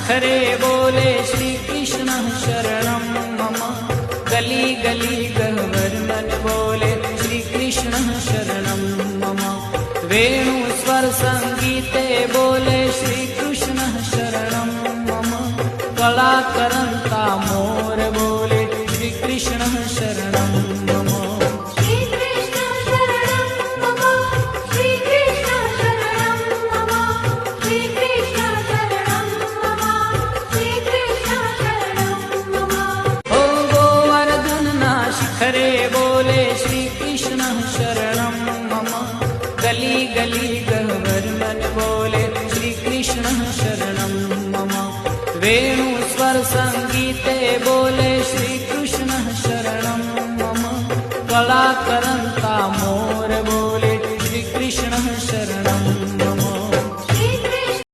शिखरे बोले श्री कृष्ण शरणं मम। गली गली गह्वर मन बोले श्री कृष्ण शरणं मम। वेणु स्वर संगीते बोले श्री कृष्ण शरणं मम। कला करंता मोर बोले श्री कृष्ण शरणं मम। श्री कृष्ण शरणं मम। श्री कृष्ण शरणं मम। श्री कृष्ण शरणं मम। श्री कृष्ण शरणं मम। ओ गोवर्धन ना शिखरे बोले श्री कृष्ण शरणं मम। गली गली गह्वर मन बोले श्री कृष्ण शरणं मम। वेणु स्वर संगीते बोले श्री कृष्ण शरणं मम। कला करं